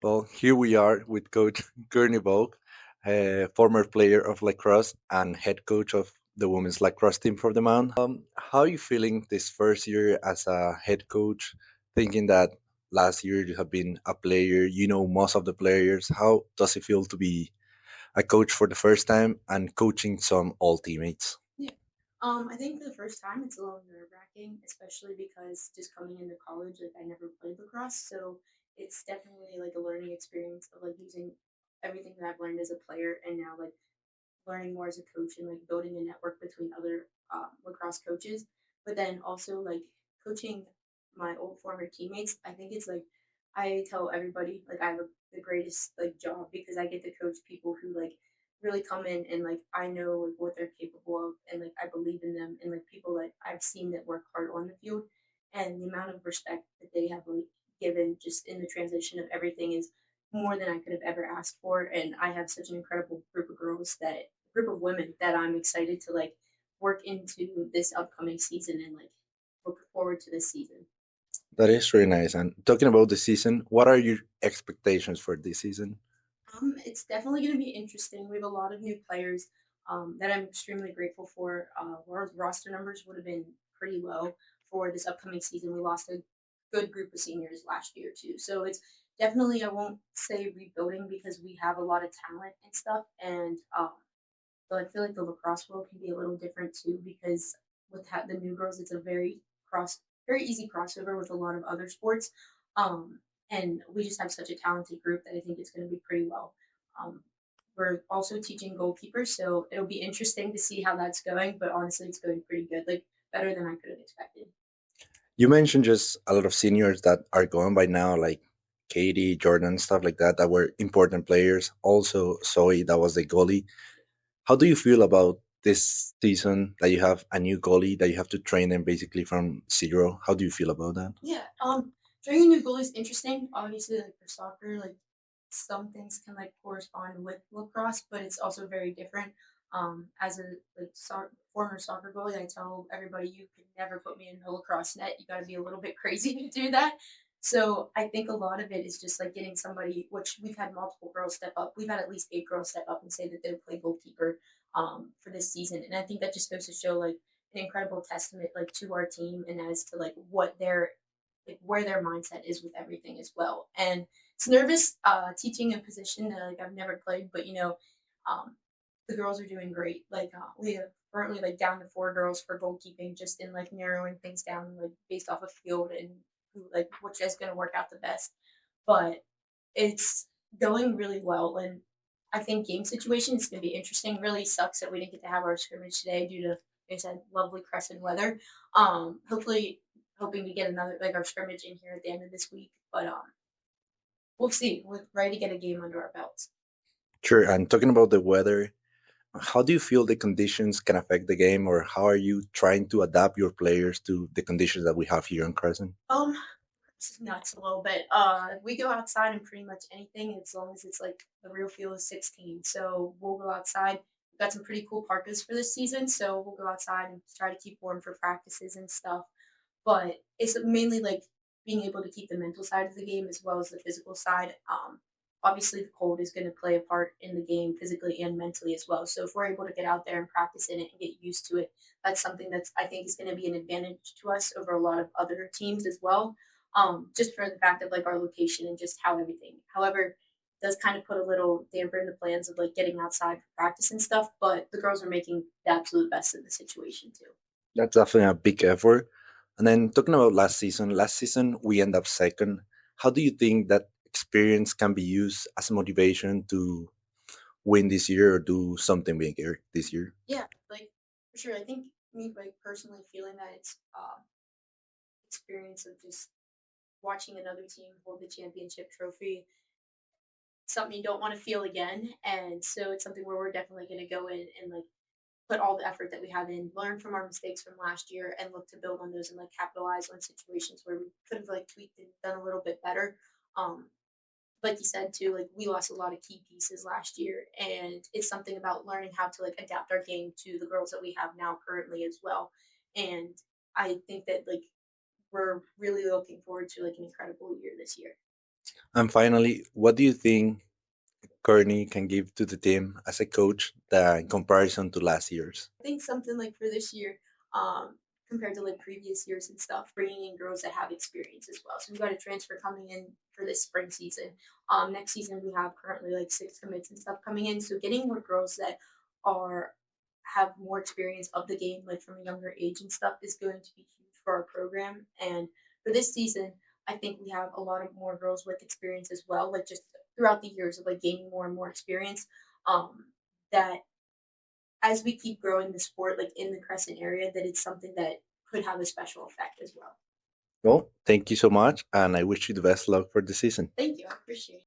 Well, here we are with Coach Courtney Vough, former player of lacrosse and head coach of the women's lacrosse team for the Mount. How are you feeling this first year as a head coach? Thinking that last year you have been a player, you know most of the players. How does it feel to be a coach for the first time and coaching some old teammates? Yeah. I think for the first time it's a little nerve wracking, especially because just coming into college, like I never played lacrosse, so it's definitely like a learning experience of like using everything that I've learned as a player and now like learning more as a coach and like building a network between other lacrosse coaches. But then also like coaching my old former teammates, I think it's like I tell everybody like I have the greatest like job because I get to coach people who like really come in and like I know like what they're capable of and like I believe in them and like people that I've seen that work hard on the field and the amount of respect that they have like given just in the transition of everything is more than I could have ever asked for. And I have such an incredible group of girls that group of women that I'm excited to like work into this upcoming season and like look forward to this season. That is really nice. And talking about the season, what are your expectations for this season? It's definitely going to be interesting. We have a lot of new players that I'm extremely grateful for. Our roster numbers would have been pretty low for this upcoming season. We lost a good group of seniors last year too, so it's definitely I won't say rebuilding because we have a lot of talent and stuff, and but I feel like the lacrosse world can be a little different too because with the new girls, it's a very easy crossover with a lot of other sports. And we just have such a talented group that I think it's going to be pretty well. Um, we're also teaching goalkeepers, so it'll be interesting to see how that's going. But honestly, it's going pretty good, like better than I could have expected. You mentioned just a lot of seniors that are gone by now, like Katie, Jordan, stuff like that, that were important players. Also, Zoe, that was the goalie. How do you feel about this season that you have a new goalie that you have to train them basically from zero? How do you feel about that? Yeah. Training a new goalie is interesting. Obviously, like for soccer, like some things can like correspond with lacrosse, but it's also very different. As a former soccer goalie, I tell everybody you could never put me in a lacrosse net. You got to be a little bit crazy to do that. So I think a lot of it is just like getting somebody, which we've had multiple girls step up. We've had at least 8 girls step up and say that they'll play goalkeeper for this season, and I think that just goes to show like an incredible testament like to our team and as to like what their like where their mindset is with everything as well. And it's nervous teaching a position that like I've never played, but um, the girls are doing great. Like we have currently like down to 4 girls for goalkeeping, just in like narrowing things down like based off of field and who like which is going to work out the best. But it's going really well, and I think game situation is going to be interesting. Really sucks that we didn't get to have our scrimmage today due to, like I said, lovely crescent weather. Hopefully, hoping to get another like our scrimmage in here at the end of this week, but we'll see. We're ready to get a game under our belts. Sure. And talking about the weather, how do you feel the conditions can affect the game, or how are you trying to adapt your players to the conditions that we have here in Crescent? Um, this is nuts a little bit. We go outside and pretty much anything as long as it's like the real field is 16. So we'll go outside. We've got some pretty cool parkas for this season, so we'll go outside and try to keep warm for practices and stuff. But it's mainly like being able to keep the mental side of the game as well as the physical side. Obviously, the cold is going to play a part in the game physically and mentally as well. So if we're able to get out there and practice in it and get used to it, that's something that's I think is going to be an advantage to us over a lot of other teams as well. Just for the fact of like our location and just how everything. However, it does kind of put a little damper in the plans of like getting outside for practice and stuff. But the girls are making the absolute best of the situation too. That's definitely a big effort. And then talking about last season we end up second. How do you think that experience can be used as motivation to win this year or do something bigger this year? Yeah, like for sure. I think me like personally feeling that it's experience of just watching another team hold the championship trophy, something you don't want to feel again. And so it's something where we're definitely going to go in and like put all the effort that we have in, learn from our mistakes from last year, and look to build on those and like capitalize on situations where we could have like tweaked and done a little bit better. Um, like you said too, like we lost a lot of key pieces last year, and it's something about learning how to like adapt our game to the girls that we have now currently as well. And I think that like we're really looking forward to like an incredible year this year. And finally, what do you think Courtney can give to the team as a coach that in comparison to last year's? I think something like for this year, compared to like previous years and stuff, bringing in girls that have experience as well. So we got a transfer coming in for this spring season. Next season we have currently like 6 commits and stuff coming in. So getting more girls that are have more experience of the game, like from a younger age and stuff, is going to be huge for our program. And for this season, I think we have a lot of more girls with experience as well, like just throughout the years of like gaining more and more experience. That as we keep growing the sport like in the Crescent area, that it's something that could have a special effect as well. Well, thank you so much, and I wish you the best luck for the season. Thank you. I appreciate it.